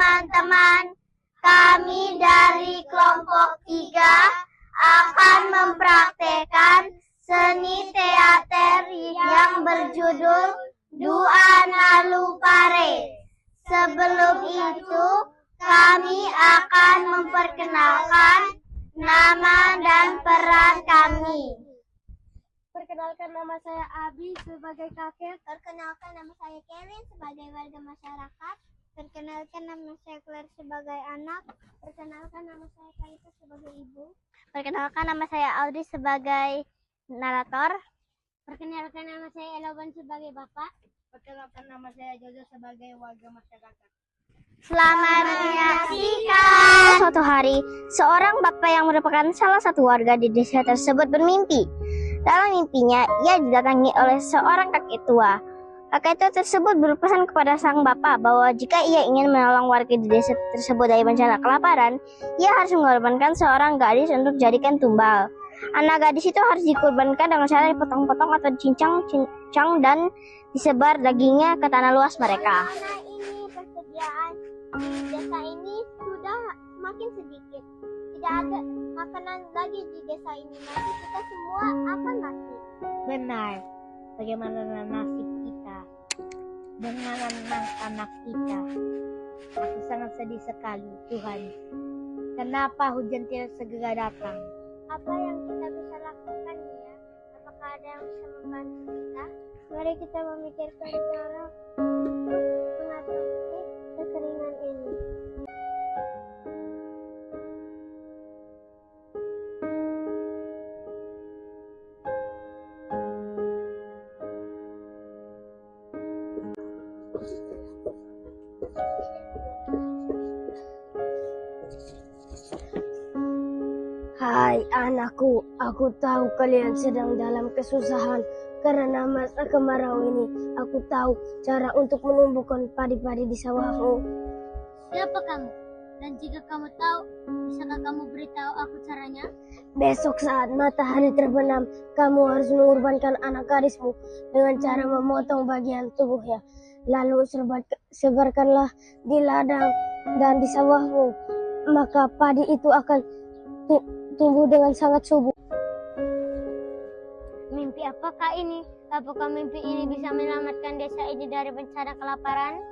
teman-teman, kami dari kelompok 3 akan mempraktekkan seni teater yang berjudul Dua Nalu Pare. Sebelum itu, kami akan memperkenalkan nama dan peran kami. Perkenalkan, nama saya Abi sebagai kakek. Perkenalkan, nama saya Kevin sebagai warga masyarakat. Perkenalkan, nama saya Claire sebagai anak. Perkenalkan, nama saya Kalisa sebagai ibu. Perkenalkan, nama saya Audrey sebagai narator. Perkenalkan, nama saya Eloban sebagai bapak. Perkenalkan, nama saya Jojo sebagai warga masyarakat. Selamat menyaksikan. Suatu hari, seorang bapak yang merupakan salah satu warga di desa tersebut bermimpi. Dalam mimpinya, ia didatangi oleh seorang kakek tua. Kakek tua tersebut berpesan kepada sang bapak bahwa jika ia ingin menolong warga di desa tersebut dari bencana kelaparan, ia harus mengorbankan seorang gadis untuk dijadikan tumbal. Anak gadis itu harus dikorbankan dengan cara dipotong-potong atau dicincang dan disebar dagingnya ke tanah luas mereka. Karena ini persediaan di desa ini sudah semakin sedikit. Tidak ada makanan lagi di desa ini. Nanti kita semua akan mati. Benar. Bagaimana nasib kita dengan anak-anak kita? Aku sangat sedih sekali, Tuhan. Kenapa hujan tidak segera datang? Apa yang kita bisa lakukan ya? Apakah ada yang bisa membantu kita? Mari kita memikirkan cara untuk mengatasi kekeringan ini. Hai anakku, aku tahu kalian sedang dalam kesusahan karena masa kemarau ini. Aku tahu cara untuk menumbuhkan padi-padi di sawahmu. Siapa kamu? Dan jika kamu tahu, bisakah kamu beritahu aku caranya? Besok saat matahari terbenam, kamu harus mengorbankan anak gadismu dengan cara memotong bagian tubuhnya. Lalu sebarkanlah di ladang dan di sawahmu. Maka padi itu akan tumbuh dengan sangat subur. Mimpi apakah ini? Apakah mimpi ini bisa menyelamatkan desa ini dari bencana kelaparan?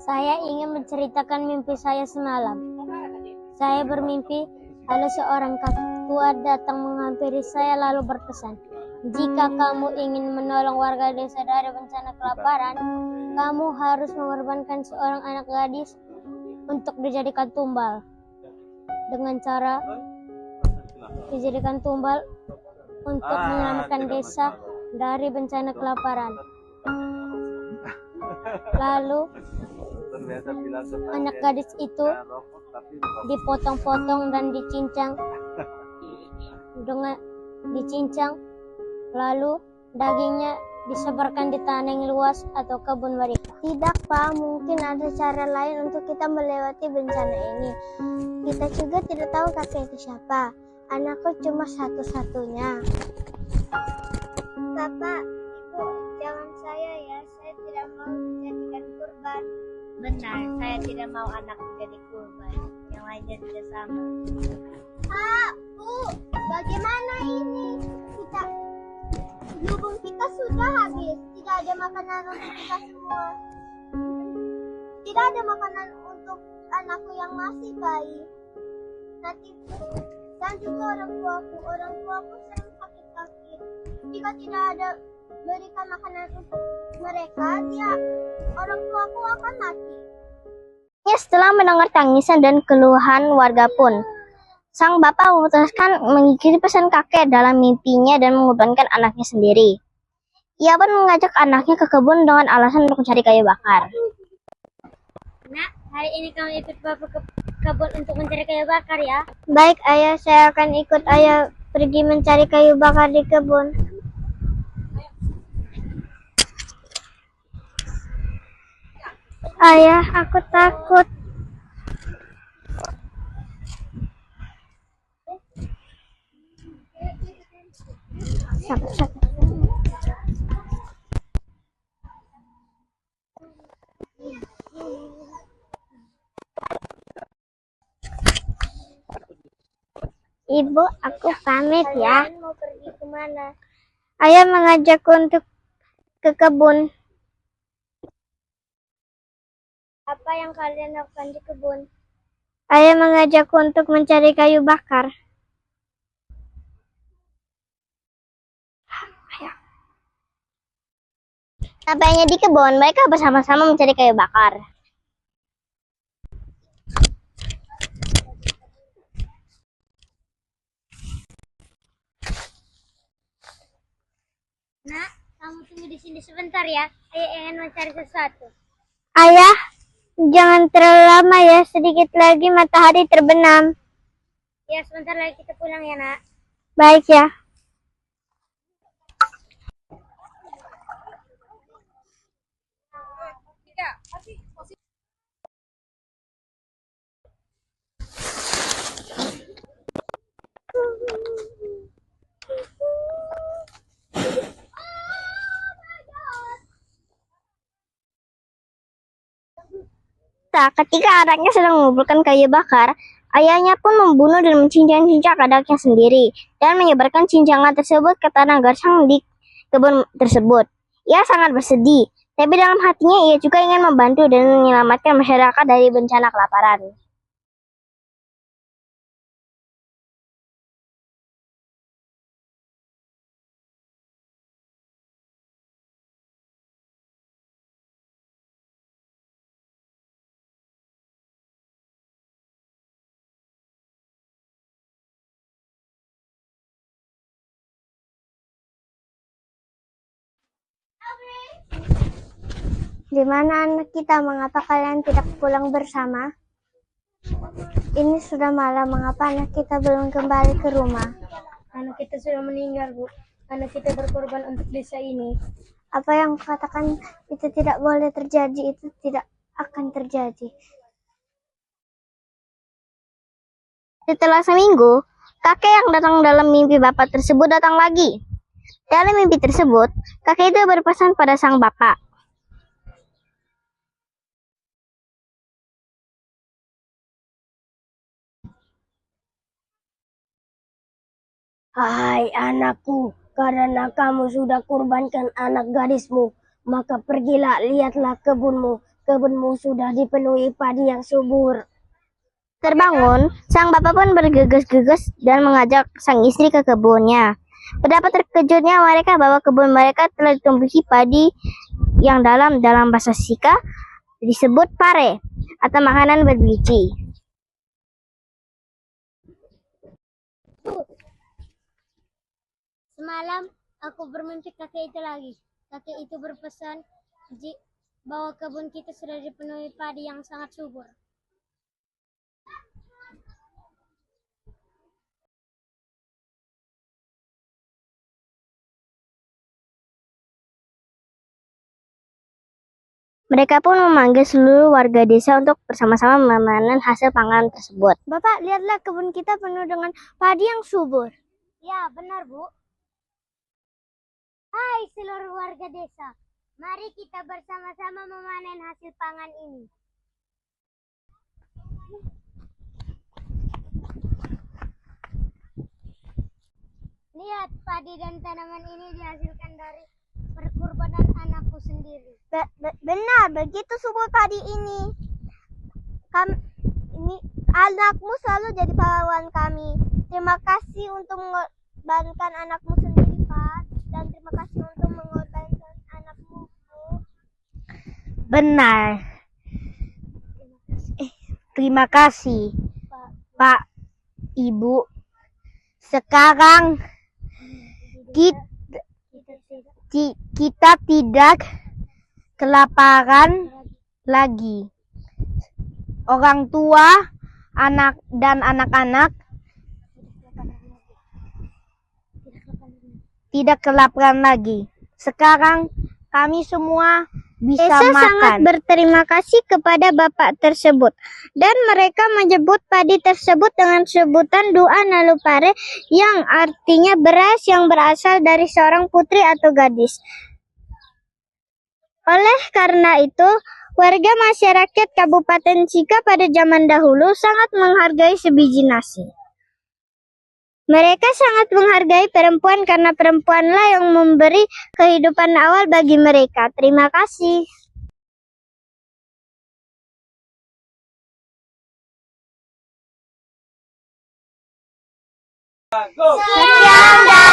Saya ingin menceritakan mimpi saya semalam. Saya bermimpi ada seorang kakek tua datang menghampiri saya lalu berpesan, jika kamu ingin menolong warga desa dari bencana kelaparan, kamu harus mengorbankan seorang anak gadis untuk dijadikan tumbal. Dengan cara dijadikan tumbal untuk menyelamatkan desa dari bencana kelaparan. Lalu anak gadis itu dipotong-potong dan dicincang, lalu dagingnya disebarkan di tanah yang luas atau kebun mereka. Tidak, Pak. Mungkin ada cara lain untuk kita melewati bencana ini. Kita juga tidak tahu kakek itu siapa. Anakku cuma satu-satunya. Bapak, Ibu, jangan saya ya. Saya tidak mau dijadikan kurban. Benar, saya tidak mau anak menjadi kurban. Yang lainnya tidak sama. Pak, Bu, bagaimana ini? Lubung kita sudah habis. Tidak ada makanan untuk kita semua. Tidak ada makanan untuk anakku yang masih bayi. Nanti dan juga orang tuaku sering sakit-sakit. Jika tidak ada berikan makanan untuk mereka, orang tuaku akan mati. Setelah mendengar tangisan dan keluhan warga pun, sang bapak memutuskan mengikuti pesan kakek dalam mimpinya dan mengorbankan anaknya sendiri. Ia pun mengajak anaknya ke kebun dengan alasan untuk mencari kayu bakar. Nak, hari ini kamu ikut Bapak ke kebun untuk mencari kayu bakar ya? Baik ayah, saya akan ikut ayah pergi mencari kayu bakar di kebun. Ayah, aku takut. Sabar. Ibu, aku pamit ya. Kalian mau pergi kemana? Ayah mengajakku untuk ke kebun. Apa yang kalian lakukan di kebun? Ayah mengajakku untuk mencari kayu bakar. Sampainya di kebun, mereka bersama-sama mencari kayu bakar. Nak, kamu tunggu di sini sebentar ya. Ayah ingin mencari sesuatu. Ayah, jangan terlalu lama ya, sedikit lagi matahari terbenam. Ya, sebentar lagi kita pulang ya, Nak. Baik ya. Ketika anaknya sedang mengumpulkan kayu bakar, ayahnya pun membunuh dan mencincang-cincang anaknya sendiri dan menyebarkan cincangan tersebut ke tanah gersang di kebun tersebut. Ia sangat bersedih, tapi dalam hatinya ia juga ingin membantu dan menyelamatkan masyarakat dari bencana kelaparan. Di mana anak kita? Mengapa kalian tidak pulang bersama? Ini sudah malam, mengapa anak kita belum kembali ke rumah? Anak kita sudah meninggal, Bu. Anak kita berkorban untuk desa ini. Apa yang katakan itu tidak boleh terjadi, itu tidak akan terjadi. Setelah seminggu, kakek yang datang dalam mimpi bapak tersebut datang lagi. Dalam mimpi tersebut, kakek itu berpesan pada sang bapak. Hai anakku, karena kamu sudah kurbankan anak gadismu, maka pergilah, lihatlah kebunmu. Kebunmu sudah dipenuhi padi yang subur. Terbangun, sang bapak pun bergegas-gegas dan mengajak sang istri ke kebunnya. Betapa terkejutnya mereka bahwa kebun mereka telah ditumbuhi padi yang dalam bahasa Sika disebut pare atau makanan berbiji. Semalam aku bermimpi kakek itu lagi. Kakek itu berpesan bahwa kebun kita sudah dipenuhi padi yang sangat subur. Mereka pun memanggil seluruh warga desa untuk bersama-sama memanen hasil pangan tersebut. Bapak, lihatlah kebun kita penuh dengan padi yang subur. Ya, benar, Bu. Hai seluruh warga desa, mari kita bersama-sama memanen hasil pangan ini. Lihat, padi dan tanaman ini dihasilkan dari perkorbanan anakku sendiri. Benar, begitu subur padi ini. Anakmu selalu jadi pahlawan kami. Terima kasih untuk mengorbankan anakmu sendiri, Pak. Dan terima kasih untuk mengorbankan anakmu, Bu. Benar. Terima kasih, Pak, Ibu. Sekarang kita tidak kelaparan lagi. Orang tua, anak dan anak-anak tidak kelaparan lagi. Sekarang kami semua bisa makan. Sangat berterima kasih kepada bapak tersebut dan mereka menyebut padi tersebut dengan sebutan doa nalupare yang artinya beras yang berasal dari seorang putri atau gadis. Oleh karena itu, warga masyarakat Kabupaten Sika pada zaman dahulu sangat menghargai sebiji nasi. Mereka sangat menghargai perempuan karena perempuanlah yang memberi kehidupan awal bagi mereka. Terima kasih. Sekian